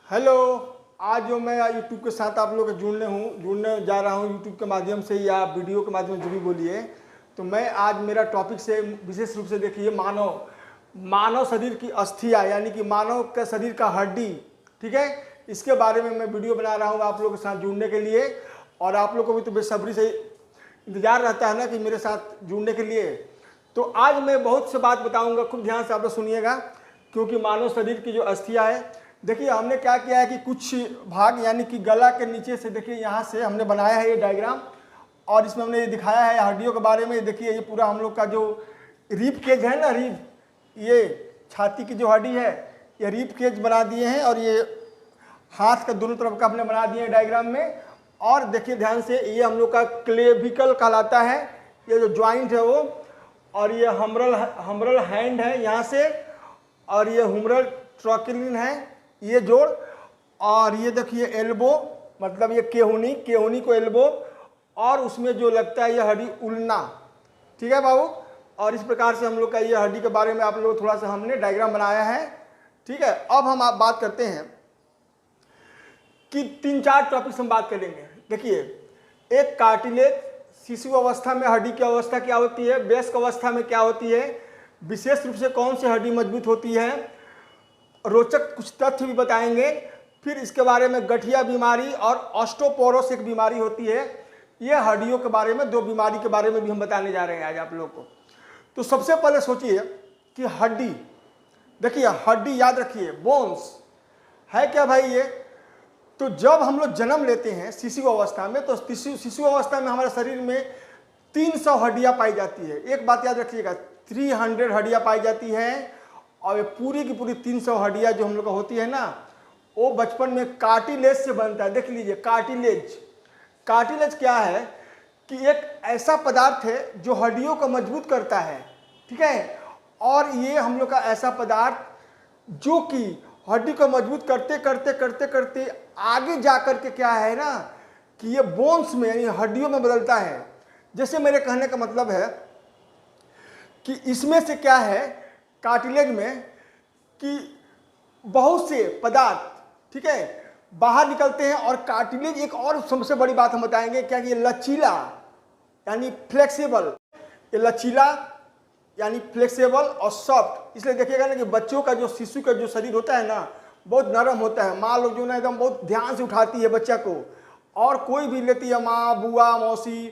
Hello. आज जो मैं यूट्यूब के साथ आप लोग जुड़ने जा रहा हूँ यूट्यूब के माध्यम से या वीडियो के माध्यम से जो भी बोलिए। तो मैं आज मेरा टॉपिक से विशेष रूप से देखिए मानव शरीर की अस्थियाँ यानी कि मानव के शरीर का हड्डी, ठीक है, इसके बारे में मैं वीडियो बना रहा हूँ आप लोगों के साथ जुड़ने के लिए। और आप लोग को भी तो बेसब्री से इंतजार रहता है ना कि मेरे साथ जुड़ने के लिए। तो आज मैं बहुत से बात बताऊँगा, खूब ध्यान से आप लोग सुनिएगा, क्योंकि मानव शरीर की जो अस्थियाँ है, देखिए हमने क्या किया है कि कुछ भाग यानी कि गला के नीचे से देखिए यहाँ से हमने बनाया है ये डायग्राम, और इसमें हमने ये दिखाया है हड्डियों के बारे में। देखिए ये पूरा हम लोग का जो रिब केज है ना, ये छाती की जो हड्डी है, ये रिब केज बना दिए हैं, और ये हाथ का दोनों तरफ का हमने बना दिए हैं डायग्राम में। और देखिए ध्यान से, ये हम लोग का क्लेविकल कहलाता है, ये जो ज्वाइंट है वो, और ये हमरल हैंड है यहाँ से, और ये हुमरल ट्रॉकिलिन है ये जोड़, और ये देखिए एल्बो मतलब ये केहुनी को एल्बो, और उसमें जो लगता है ये हड्डी उल्ना, ठीक है बाबू। और इस प्रकार से हम लोग का ये हड्डी के बारे में आप लोग थोड़ा सा हमने डायग्राम बनाया है, ठीक है। अब हम आप बात करते हैं कि 3-4 टॉपिक्स हम बात करेंगे। देखिए, एक कार्टिलेज, शिशु अवस्था में हड्डी की अवस्था क्या होती है, वयस्क अवस्था में क्या होती है, विशेष रूप से कौन सी हड्डी मजबूत होती है, रोचक कुछ तथ्य भी बताएंगे। फिर इसके बारे में गठिया बीमारी और ऑस्टोपोरोस एक बीमारी होती है, ये हड्डियों के बारे में, 2 बीमारी के बारे में भी हम बताने जा रहे हैं आज आप लोग को। तो सबसे पहले सोचिए कि हड्डी, देखिए हड्डी याद रखिए, बोन्स है क्या भाई ये। तो जब हम लोग जन्म लेते हैं शिशु अवस्था में, तो शिशु अवस्था में हमारे शरीर में 300 हड्डियाँ पाई जाती है। एक बात याद रखिएगा, 300 हड्डियाँ पाई जाती हैं, और ये पूरी की पूरी 300 हड्डियाँ जो हम लोग का होती है ना, वो बचपन में कार्टिलेज से बनता है। देख लीजिए कार्टिलेज क्या है कि एक ऐसा पदार्थ है जो हड्डियों को मजबूत करता है, ठीक है। और ये हम लोग का ऐसा पदार्थ जो कि हड्डी को मजबूत करते करते करते करते आगे जा कर के क्या है ना कि ये बोन्स में यानी हड्डियों में बदलता है। जैसे मेरे कहने का मतलब है कि इसमें से क्या है कार्टिलेज में कि बहुत से पदार्थ, ठीक है, बाहर निकलते हैं। और कार्टिलेज एक और सबसे बड़ी बात हम बताएंगे क्या कि ये लचीला यानी फ्लेक्सिबल, ये लचीला यानी फ्लेक्सिबल और सॉफ्ट। इसलिए देखिएगा ना कि बच्चों का जो शिशु का जो शरीर होता है ना, बहुत नरम होता है। माँ लोग जो ना एकदम बहुत ध्यान से उठाती है बच्चा को, और कोई भी लेती है, माँ, बुआ, मौसी,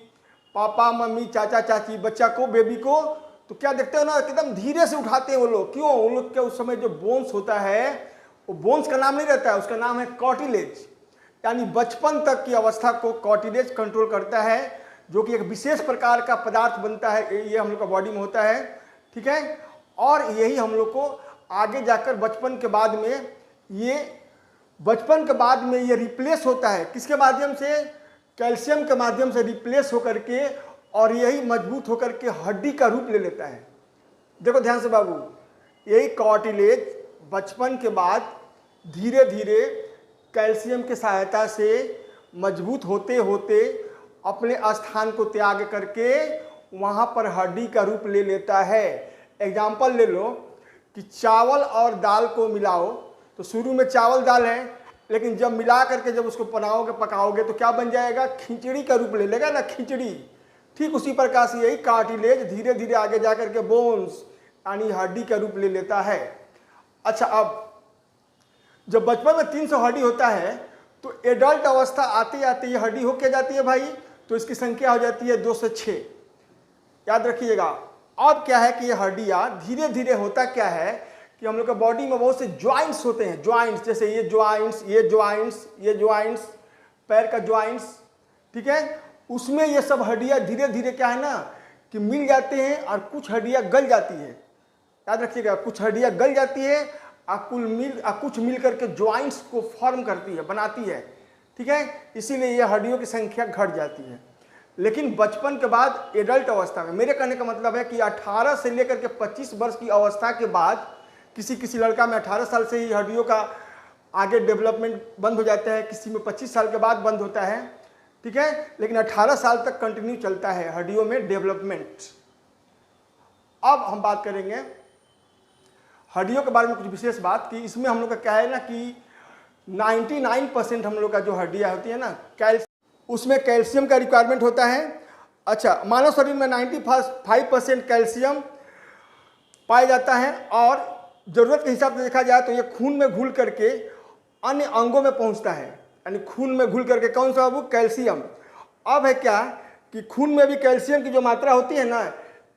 पापा, मम्मी, चाचा, चाची, बच्चा को, बेबी को, तो क्या देखते हो ना एकदम धीरे से उठाते हैं वो लोग। क्यों? उन लोग के उस समय जो बोन्स होता है, वो बोन्स का नाम नहीं रहता है, उसका नाम है कार्टिलेज, यानी बचपन तक की अवस्था को कार्टिलेज कंट्रोल करता है, जो कि एक विशेष प्रकार का पदार्थ बनता है, ये हम लोग का बॉडी में होता है, ठीक है। और यही हम लोग को आगे जाकर बचपन के बाद में ये रिप्लेस होता है, किसके माध्यम से, कैल्शियम के माध्यम से रिप्लेस होकर के, और यही मजबूत होकर के हड्डी का रूप ले लेता है। देखो ध्यान से बाबू, यही कार्टिलेज बचपन के बाद धीरे धीरे कैल्शियम की सहायता से मजबूत होते होते अपने स्थान को त्याग करके वहाँ पर हड्डी का रूप ले लेता है। एग्जाम्पल ले लो कि चावल और दाल को मिलाओ, तो शुरू में चावल दाल है, लेकिन जब मिला करके जब उसको बनाओगे, पकाओगे, तो क्या बन जाएगा, खिचड़ी का रूप ले लेगा ना, खिचड़ी। ठीक उसी प्रकार से यही कार्टिलेज धीरे धीरे आगे जाकर के बोन्स यानी हड्डी का रूप ले लेता है। अच्छा, अब जब बचपन में 300 हड्डी होता है, तो एडल्ट अवस्था आते आते ये हड्डी हो क्या जाती है भाई, तो इसकी संख्या हो जाती है 2 से 6। याद रखिएगा। अब क्या है कि ये हड्डियाँ धीरे धीरे होता क्या है कि हम लोग का बॉडी में बहुत से ज्वाइंट्स होते हैं, ज्वाइंट्स, जैसे ये ज्वाइंट्स, पैर का ज्वाइंट्स, ठीक है, उसमें ये सब हड्डियाँ धीरे धीरे क्या है ना कि मिल जाते हैं, और कुछ हड्डियाँ गल जाती है। याद रखिएगा, कुछ हड्डियाँ गल जाती है और कुछ मिल करके ज्वाइंट्स को फॉर्म करती है, बनाती है, ठीक है। इसीलिए ये हड्डियों की संख्या घट जाती है। लेकिन बचपन के बाद एडल्ट अवस्था में, मेरे कहने का मतलब है कि 18 से लेकर के 25 वर्ष की अवस्था के बाद, किसी लड़का में 18 साल से ही हड्डियों का आगे डेवलपमेंट बंद हो जाता है, किसी में 25 साल के बाद बंद होता है, ठीक है, लेकिन 18 साल तक कंटिन्यू चलता है हड्डियों में डेवलपमेंट। अब हम बात करेंगे हड्डियों के बारे में कुछ विशेष बात कि इसमें हम लोग का क्या है ना कि 99% हम लोग का जो हड्डियाँ होती है ना, उसमें कैल्शियम का रिक्वायरमेंट होता है। अच्छा, मानव शरीर में 95% कैल्शियम पाया जाता है और ज़रूरत के हिसाब से देखा जाए तो ये खून में घुल करके अन्य अंगों में पहुंचता है, यानी खून में घुल करके कौन सा वो कैल्शियम। अब है क्या कि खून में भी कैल्शियम की जो मात्रा होती है ना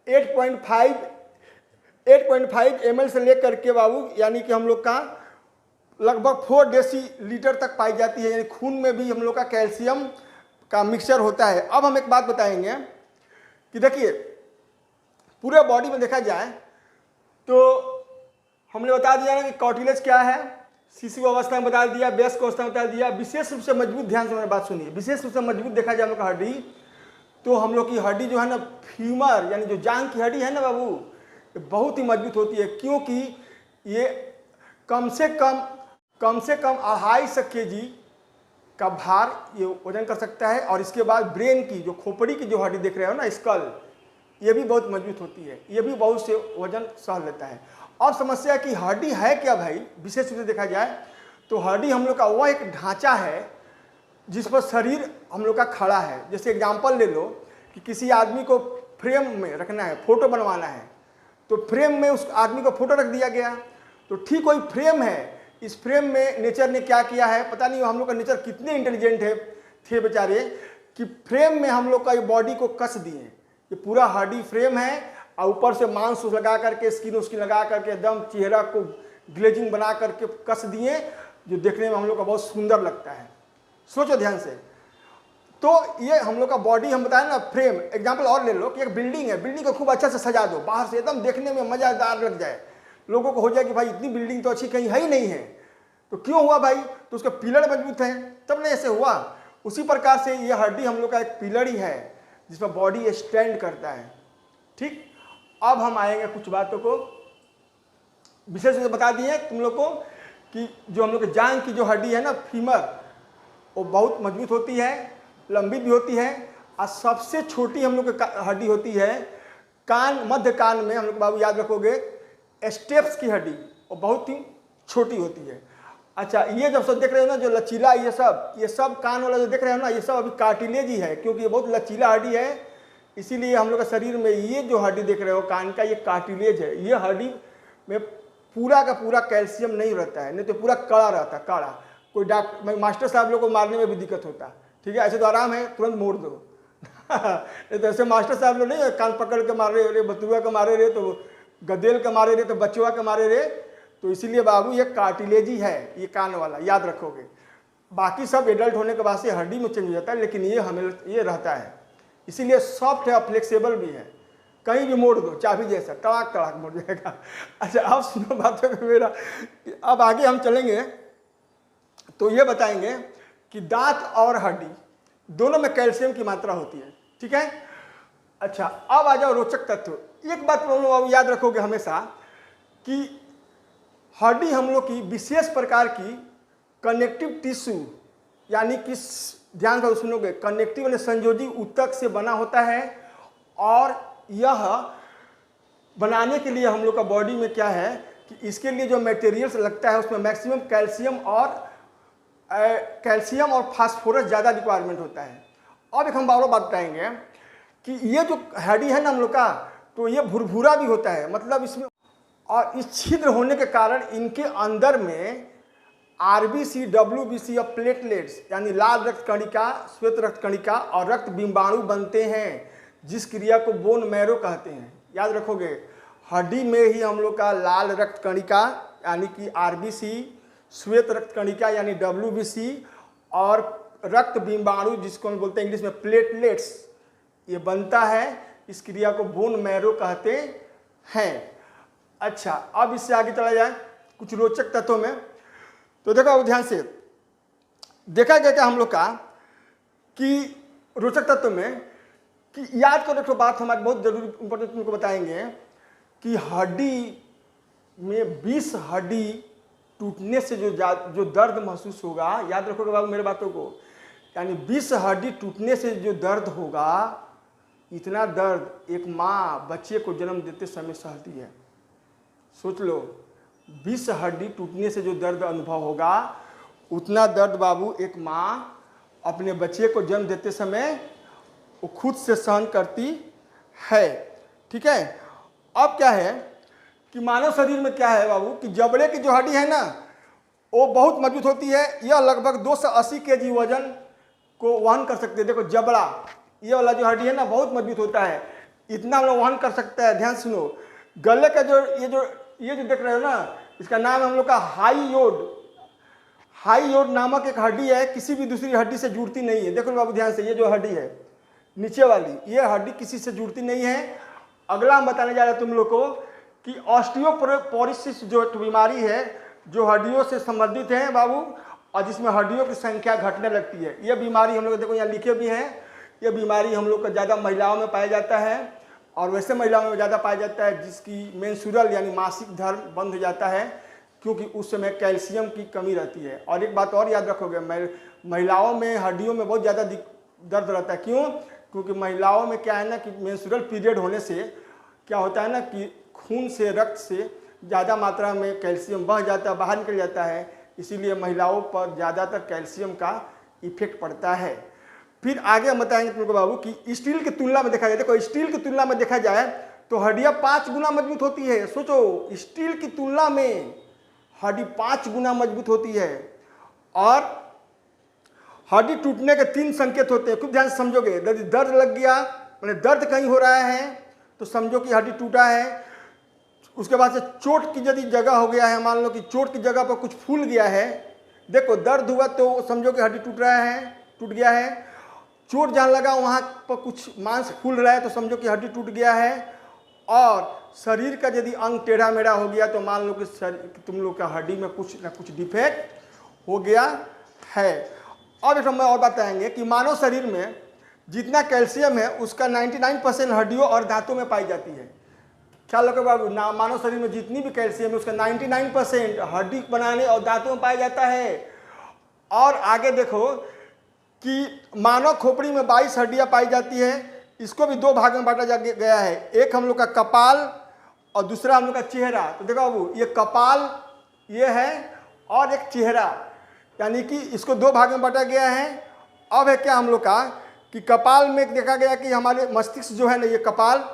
8.5 ml से लेकर के बाबू, यानी कि हम लोग का लगभग 4 डेसीलीटर तक पाई जाती है, यानी खून में भी हम लोग का कैल्शियम का मिक्सचर होता है। अब हम एक बात बताएंगे कि देखिए पूरे बॉडी में देखा जाए तो हमने बता दिया ना कि कार्टिलेज क्या है, शिशु अवस्था में बता दिया, वयस्क अवस्था में बता दिया। विशेष रूप से मजबूत, ध्यान से मेरी बात सुनिए, विशेष रूप से मजबूत देखा जाए हम लोग का हड्डी, तो हम लोग की हड्डी जो है ना फीमर, यानी जो जांघ की हड्डी है ना बाबू, ये बहुत ही मजबूत होती है, क्योंकि ये कम से कम 250 kg का भार ये वजन कर सकता है। और इसके बाद ब्रेन की जो खोपड़ी की जो हड्डी देख रहे हो ना, स्कल, ये भी बहुत मजबूत होती है, ये भी बहुत से वजन सह लेता है। अब समस्या कि हड्डी है क्या भाई, विशेष रूप से देखा जाए तो हड्डी हम लोग का वह एक ढांचा है जिस पर शरीर हम लोग का खड़ा है। जैसे एग्जांपल ले लो कि किसी आदमी को फ्रेम में रखना है, फोटो बनवाना है, तो फ्रेम में उस आदमी को फोटो रख दिया गया, तो ठीक वही फ्रेम है। इस फ्रेम में नेचर ने क्या किया है पता नहीं, हम लोग का नेचर कितने इंटेलिजेंट थे बेचारे कि फ्रेम में हम लोग का ये बॉडी को कस दिए। ये पूरा हड्डी फ्रेम है और ऊपर से मांस लगा करके, स्किन उसकी लगा करके एकदम चेहरा को ग्लेजिंग बना करके कस दिए, जो देखने में हम लोग का बहुत सुंदर लगता है। सोचो ध्यान से, तो ये हम लोग का बॉडी हम बताएं ना फ्रेम। एग्जांपल और ले लो कि एक बिल्डिंग है, बिल्डिंग को खूब अच्छा से सजा दो, बाहर से एकदम देखने में मज़ेदार लग जाए, लोगों को हो जाए कि भाई इतनी बिल्डिंग तो अच्छी कहीं है ही नहीं है, तो क्यों हुआ भाई, तो उसके पिलर मजबूत हैं तब नहीं ऐसे हुआ। उसी प्रकार से ये हड्डी हम लोग का एक पिलर ही है जिसमें बॉडी स्टैंड करता है। ठीक, अब हम आएंगे कुछ बातों को विशेष रूप से बता दिए तुम लोग को कि जो हम लोग के जांघ की जो हड्डी है ना फीमर, वो बहुत मजबूत होती है, लंबी भी होती है, और सबसे छोटी हम लोग की हड्डी होती है कान, मध्य कान में हम लोग बाबू याद रखोगे स्टेप्स की हड्डी, वो बहुत ही छोटी होती है। अच्छा, ये जब सब देख रहे हो ना जो लचीला, ये सब कान वाला जो देख रहे हो ना, ये सब अभी कार्टिलेज ही है, क्योंकि ये बहुत लचीला हड्डी है, इसीलिए हम लोग का शरीर में ये जो हड्डी देख रहे हो कान का, ये कार्टिलेज है। ये हड्डी में पूरा का पूरा कैल्शियम नहीं रहता है, नहीं तो पूरा कड़ा रहता, कड़ा। कोई डॉक्टर मास्टर साहब लोग को मारने में भी दिक्कत होता, ठीक है, ऐसे तो आराम है, तुरंत मोड़ दो नहीं तो ऐसे मास्टर साहब लोग नहीं कान पकड़ के मार रहे, बतुआ के मारे रहे, तो गदेल के मारे रहे, तो बचुआ के मारे रहे, तो इसीलिए बाबू ये कार्टिलेज ही है, ये कान वाला याद रखोगे। बाकी सब एडल्ट होने के बाद से हड्डी में चेंज हो जाता है, लेकिन ये हमें ये रहता है, इसीलिए सॉफ्ट है और फ्लेक्सिबल भी है, कहीं भी मोड़ दो, चाबी जैसा तड़ाक तड़ाक मोड़ जाएगा। अच्छा, अब सुनो बातों को मेरा, अब आगे हम चलेंगे तो ये बताएंगे कि दांत और हड्डी दोनों में कैल्शियम की मात्रा होती है, ठीक है। अच्छा, अब आ जाओ रोचक तत्व। एक बात तुम लोग याद रखोगे हमेशा कि हड्डी हम लोग की विशेष प्रकार की कनेक्टिव टिश्यू, यानी कि ध्यान से सुनोगे, कनेक्टिव यानी संयोजी ऊतक से बना होता है, और यह बनाने के लिए हम लोग का बॉडी में क्या है कि इसके लिए जो मटेरियल्स लगता है उसमें मैक्सिमम कैल्शियम और फास्फोरस ज़्यादा रिक्वायरमेंट होता है। अब एक हम बार बात बताएंगे कि ये जो हड्डी है ना हम लोग का, तो ये भुरभुरा भी होता है, मतलब इसमें, और इस छिद्र होने के कारण इनके अंदर में आरबीसी, डब्ल्यूबीसी और प्लेटलेट्स यानी लाल रक्त कणिका, श्वेत रक्त कणिका और रक्त बिंबाणु बनते हैं, जिस क्रिया को बोन मैरो कहते हैं। याद रखोगे, हड्डी में ही हम लोग का लाल रक्त कणिका यानी कि आरबीसी, श्वेत रक्त कणिका यानी डब्ल्यूबीसी और रक्त बिंबाणु जिसको हम बोलते हैं इंग्लिश में प्लेटलेट्स, ये बनता है। इस क्रिया को बोन मैरो कहते हैं। अच्छा, अब इससे आगे चला जाए कुछ रोचक तत्वों में, तो देखो ध्यान से देखा गया क्या हम लोग का कि रोचक तत्व में कि याद करो एक बात हमारी बहुत जरूरी इंपॉर्टेंट तुमको बताएंगे कि हड्डी में 20 हड्डी टूटने से जो दर्द महसूस होगा, याद रखोगे बाबू मेरे बातों को, यानी 20 हड्डी टूटने से जो दर्द होगा, इतना दर्द एक माँ बच्चे को जन्म देते समय सहती है। सोच लो, 20 हड्डी टूटने से जो दर्द अनुभव होगा उतना दर्द बाबू एक माँ अपने बच्चे को जन्म देते समय वो खुद से सहन करती है। ठीक है। अब क्या है कि मानव शरीर में क्या है बाबू कि जबड़े की जो हड्डी है ना वो बहुत मजबूत होती है। यह लगभग 280 केजी वजन को वहन कर सकते हैं। देखो जबड़ा ये वाला जो हड्डी है ना बहुत मजबूत होता है, इतना हम लोग वहन कर सकता है। ध्यान सुनो, गले का जो ये जो देख रहे हो ना, इसका नाम हम लोग का हाई योड नामक एक हड्डी है, किसी भी दूसरी हड्डी से जुड़ती नहीं है। देखो बाबू ध्यान से, ये जो हड्डी है नीचे वाली, ये हड्डी किसी से जुड़ती नहीं है। अगला हम बताने जा रहे हैं तुम लोग को कि ऑस्टियोपोरोसिस जो बीमारी है जो हड्डियों से संबंधित है बाबू, और जिसमें हड्डियों की संख्या घटने लगती है। यह बीमारी हम लोग देखो यहाँ लिखे भी हैं, यह बीमारी हम लोग का ज़्यादा महिलाओं में पाया जाता है, और वैसे महिलाओं में ज़्यादा पाया जाता है जिसकी मेंस्ट्रुअल यानी मासिक धर्म बंद हो जाता है, क्योंकि उस समय कैल्शियम की कमी रहती है। और एक बात और याद रखोगे, महिलाओं में हड्डियों में बहुत ज़्यादा दर्द रहता है। क्यों? क्योंकि महिलाओं में क्या है ना कि मेंस्ट्रुअल पीरियड होने से क्या होता है ना कि खून से, रक्त से ज़्यादा मात्रा में कैल्शियम बह जाता है, बाहर निकल जाता है, इसीलिए महिलाओं पर ज़्यादातर कैल्शियम का इफेक्ट पड़ता है। फिर आगे हम बताएंगे तुमको बाबू कि स्टील की तुलना में देखा जाए, देखो स्टील की तुलना में देखा जाए तो हड्डियाँ 5 गुना मजबूत होती है। सोचो, स्टील की तुलना में हड्डी 5 गुना मजबूत होती है। और हड्डी टूटने के 3 संकेत होते हैं, खूब ध्यान से समझोगे। यदि दर्द लग गया, मैंने दर्द कहीं हो रहा है तो समझो कि हड्डी टूटा है। उसके बाद से चोट की यदि जगह हो गया है, मान लो कि चोट की जगह पर कुछ फूल गया है, देखो दर्द हुआ तो समझो कि हड्डी टूट रहा है, टूट गया है। चोट जहाँ लगा वहाँ पर कुछ मांस फूल रहा है तो समझो कि हड्डी टूट गया है। और शरीर का यदि अंग टेढ़ा मेढ़ा हो गया तो मान लो कि तुम लोग का हड्डी में कुछ ना कुछ डिफेक्ट हो गया है। और एक मैं और बताएंगे कि मानव शरीर में जितना कैल्शियम है उसका 99% हड्डियों और दांतों में पाई जाती है। ख्याल रखो बाबू, मानव शरीर में जितनी भी कैल्शियम है उसका 99% हड्डी बनाने और दांतों में पाया जाता है। और आगे देखो कि मानव खोपड़ी में 22 हड्डियां पाई जाती है। इसको भी 2 भाग में बांटा गया है, एक हम लोग का कपाल और दूसरा हम लोग का चेहरा। तो देखो बाबू, ये कपाल ये है और एक चेहरा, यानी कि इसको 2 भाग में बांटा गया है। अब है क्या हम लोग का कि कपाल में देखा गया कि हमारे मस्तिष्क जो है ना, ये कपाल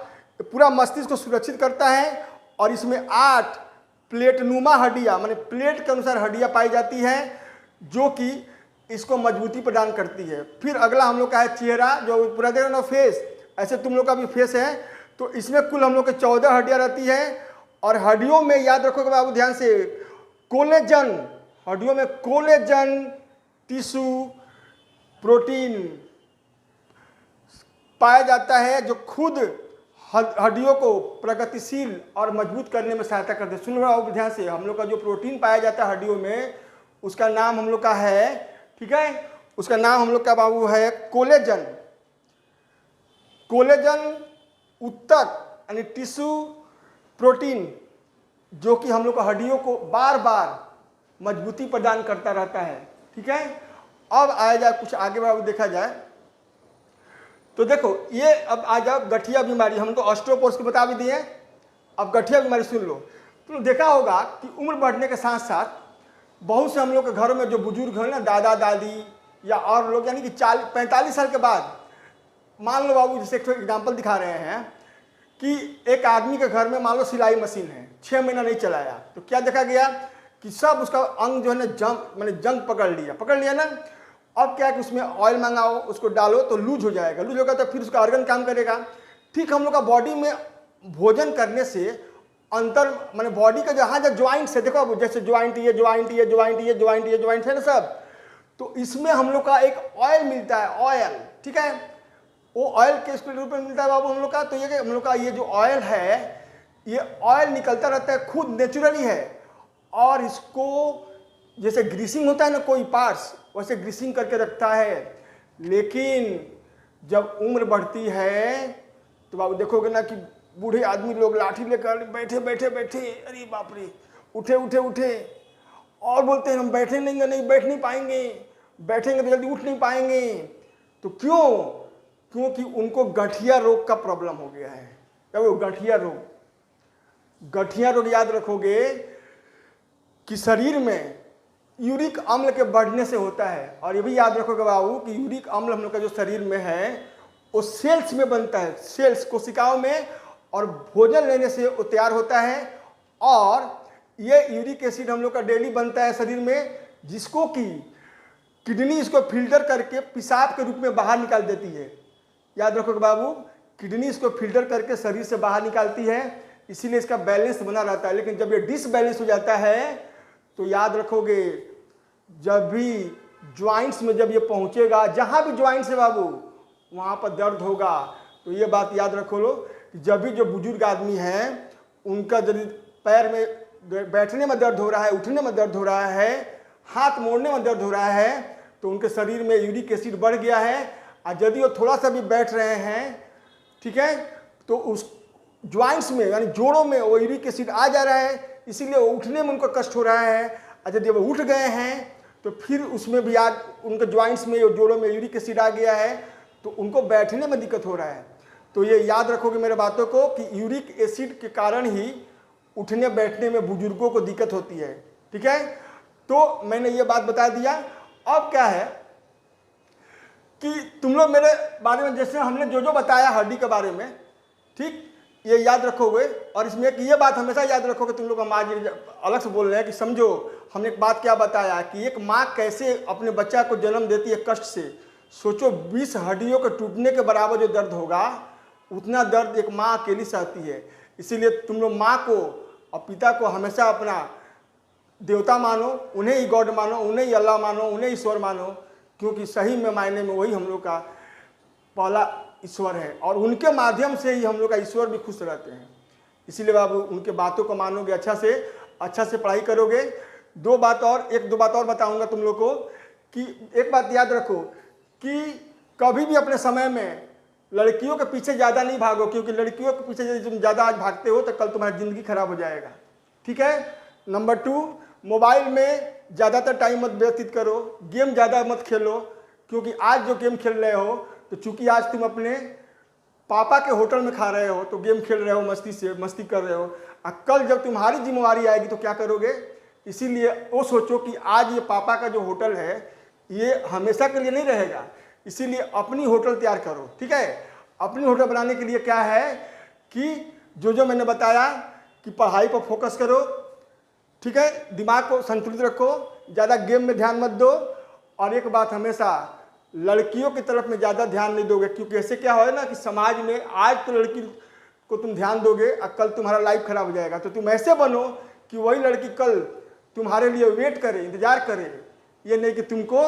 पूरा मस्तिष्क को सुरक्षित करता है, और इसमें 8 प्लेटनुमा हड्डियाँ माने प्लेट के अनुसार हड्डियाँ पाई जाती हैं जो कि इसको मजबूती प्रदान करती है। फिर अगला हम लोग का है चेहरा, जो पूरा देखो ना फेस, ऐसे तुम लोग का भी फेस है, तो इसमें कुल हम लोग के 14 हड्डियाँ रहती हैं। और हड्डियों में याद रखोगे बाबू ध्यान से, कोलेजन, हड्डियों में कोलेजन टिश्यू प्रोटीन पाया जाता है जो खुद हड्डियों को प्रगतिशील और मजबूत करने में सहायता करते हैं। सुन रहे हो ध्यान से, हम लोग का जो प्रोटीन पाया जाता है हड्डियों में उसका नाम हम लोग का है, ठीक है, उसका नाम हम लोग का बाबू है कोलेजन। कोलेजन उत्तक यानी टिश्यू प्रोटीन जो कि हम लोग को हड्डियों को बार बार मजबूती प्रदान करता रहता है। ठीक है। अब आया जाए कुछ आगे बाबू देखा जाए तो देखो ये अब आ जाओ गठिया बीमारी, हम तो ऑस्टियोपोरोसिस की बता भी दिए। अब गठिया बीमारी सुन लो। तो देखा होगा कि उम्र बढ़ने के साथ साथ बहुत से हम लोग के घरों में जो बुजुर्ग हैं ना, दादा दादी या और लोग, यानी कि 45 साल के बाद, मान लो बाबू जैसे एक एग्जाम्पल दिखा रहे हैं कि एक आदमी के घर में मान लो सिलाई मशीन है, 6 महीना नहीं चलाया, तो क्या देखा गया कि सब उसका अंग जो है ना जंग पकड़ लिया ना। अब क्या है कि उसमें ऑयल मंगाओ, उसको डालो तो लूज हो जाएगा, लूज होगा तो फिर उसका ऑर्गन काम करेगा। ठीक हम लोग का बॉडी में भोजन करने से अंतर माने बॉडी का जहाँ जहाँ ज्वाइंट्स है, देखो अब जैसे ज्वाइंट ये ज्वाइंट ये ज्वाइंट ये ज्वाइंट ये ज्वाइंट है ना सब, तो इसमें हम लोग का एक ऑयल मिलता है, ऑयल, ठीक है। वो ऑयल किस रूप में मिलता है बाबू हम लोग का, तो ये हम लोग का ये जो ऑयल है, ये ऑयल निकलता रहता है, खुद नेचुरली है। और इसको जैसे ग्रीसिंग होता है ना कोई पार्ट्स, वैसे ग्रीसिंग करके रखता है। लेकिन जब उम्र बढ़ती है तो बाबू देखोगे ना कि बूढ़े आदमी लोग लाठी लेकर बैठे बैठे बैठे, अरे बाप रे, उठे उठे उठे, और बोलते हैं हम बैठ नहीं पाएंगे, बैठेंगे तो जल्दी उठ नहीं पाएंगे। तो क्यों? क्योंकि उनको गठिया रोग का प्रॉब्लम हो गया है। क्या वो गठिया रोग? गठिया रोग याद रखोगे कि शरीर में यूरिक अम्ल के बढ़ने से होता है। और ये भी याद रखोगे बाबू कि यूरिक अम्ल हम लोग का जो शरीर में है वो सेल्स में बनता है, सेल्स कोशिकाओं में, और भोजन लेने से वो तैयार होता है। और ये यूरिक एसिड हम लोग का डेली बनता है शरीर में, जिसको कि किडनी इसको फिल्टर करके पेशाब के रूप में बाहर निकाल देती है। याद रखोगे बाबू, किडनी इसको फिल्टर करके शरीर से बाहर निकालती है, इसीलिए इसका बैलेंस बना रहता है। लेकिन जब ये डिसबैलेंस हो जाता है तो याद रखोगे, जब भी ज्वाइंट्स में जब ये पहुंचेगा, जहां भी ज्वाइंट्स है बाबू वहां पर दर्द होगा। तो ये बात याद रखो लो कि जब भी जो बुजुर्ग आदमी है उनका यदि पैर में बैठने में दर्द हो रहा है, उठने में दर्द हो रहा है, हाथ मोड़ने में दर्द हो रहा है, तो उनके शरीर में यूरिक एसिड बढ़ गया है। और यदि वो थोड़ा सा भी बैठ रहे हैं, ठीक है, तो उस ज्वाइंट्स में यानी जोड़ों में वो यूरिक एसिड आ जा रहा है, इसीलिए वो उठने में उनको कष्ट हो रहा है। और यदि वो उठ गए हैं तो फिर उसमें भी आज उनके ज्वाइंट्स में जोड़ों में यूरिक एसिड आ गया है, तो उनको बैठने में दिक्कत हो रहा है। तो ये याद रखोगे मेरे बातों को कि यूरिक एसिड के कारण ही उठने बैठने में बुजुर्गों को दिक्कत होती है। ठीक है, तो मैंने ये बात बता दिया। अब क्या है कि तुम लोग मेरे बारे में जैसे हमने जो जो बताया हड्डी के बारे में, ठीक, ये याद रखोगे। और इसमें एक ये बात हमेशा याद रखोगे, तुम लोग हम आज अलग से बोल रहे हैं कि समझो हमने एक बात क्या बताया कि एक माँ कैसे अपने बच्चा को जन्म देती है कष्ट से। सोचो 20 हड्डियों के टूटने के बराबर जो दर्द होगा, उतना दर्द एक माँ अकेली सहती है। इसीलिए तुम लोग माँ को और पिता को हमेशा अपना देवता मानो, उन्हें ही गॉड मानो, उन्हें ही अल्लाह मानो, उन्हें ईश्वर मानो, क्योंकि सही में मायने में वही हम लोग का पहला ईश्वर है, और उनके माध्यम से ही हम लोग का ईश्वर भी खुश रहते हैं। इसीलिए बाबू उनके बातों को मानोगे, अच्छा से पढ़ाई करोगे। एक दो बात और बताऊंगा तुम लोग को कि एक बात याद रखो कि कभी भी अपने समय में लड़कियों के पीछे ज़्यादा नहीं भागो, क्योंकि लड़कियों के पीछे यदि तुम ज़्यादा आज भागते हो तो कल तुम्हारी ज़िंदगी खराब हो जाएगा। ठीक है। नंबर 2, मोबाइल में ज़्यादातर टाइम मत व्यतीत करो, गेम ज़्यादा मत खेलो, क्योंकि आज जो गेम खेल रहे हो तो चूंकि आज तुम अपने पापा के होटल में खा रहे हो तो गेम खेल रहे हो, मस्ती कर रहे हो, और कल जब तुम्हारी जिम्मेवारी आएगी तो क्या करोगे। इसीलिए वो सोचो कि आज ये पापा का जो होटल है ये हमेशा के लिए नहीं रहेगा, इसीलिए अपनी होटल तैयार करो। ठीक है, अपनी होटल बनाने के लिए क्या है कि जो मैंने बताया कि पढ़ाई पर फोकस करो, ठीक है, दिमाग को संतुलित रखो, ज़्यादा गेम में ध्यान मत दो, और एक बात हमेशा लड़कियों की तरफ में ज़्यादा ध्यान नहीं दोगे, क्योंकि ऐसे क्या हो ना कि समाज में आज तो लड़की को तुम ध्यान दोगे और कल तुम्हारा लाइफ खराब हो जाएगा। तो तुम ऐसे बनो कि वही लड़की कल तुम्हारे लिए वेट करे, इंतजार करे, ये नहीं कि तुमको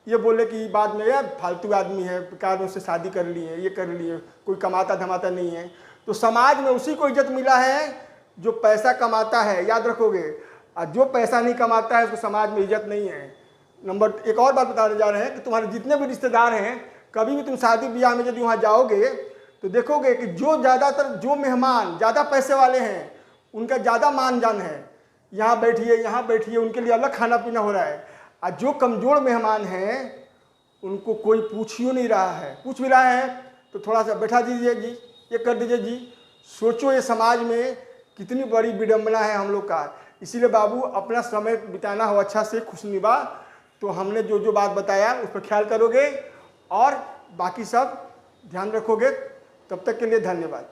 ये बोले कि बाद में यार फालतू आदमी है, बेकार उससे शादी कर ली है, ये कर लिए, कोई कमाता धमाता नहीं है। तो समाज में उसी को इज्जत मिला है जो पैसा कमाता है, याद रखोगे, और जो पैसा नहीं कमाता है उसको समाज में इज्जत नहीं है। एक और बात बताने जा रहे हैं कि तुम्हारे जितने भी रिश्तेदार हैं, कभी भी तुम शादी ब्याह में यदि वहाँ जाओगे तो देखोगे कि जो मेहमान ज़्यादा पैसे वाले हैं उनका ज़्यादा मान जान है, यहाँ बैठिए, उनके लिए अलग खाना पीना हो रहा है। और जो कमज़ोर मेहमान हैं उनको कोई पूछ ही नहीं रहा है, पूछ भी रहा है तो थोड़ा सा बैठा दीजिए जी, ये कर दीजिए जी। सोचो ये समाज में कितनी बड़ी विडंबना है हम लोग का। इसीलिए बाबू अपना समय बिताना हो अच्छा से, खुशनुमा। तो हमने जो बात बताया उस पर ख्याल करोगे और बाकी सब ध्यान रखोगे। तब तक के लिए धन्यवाद।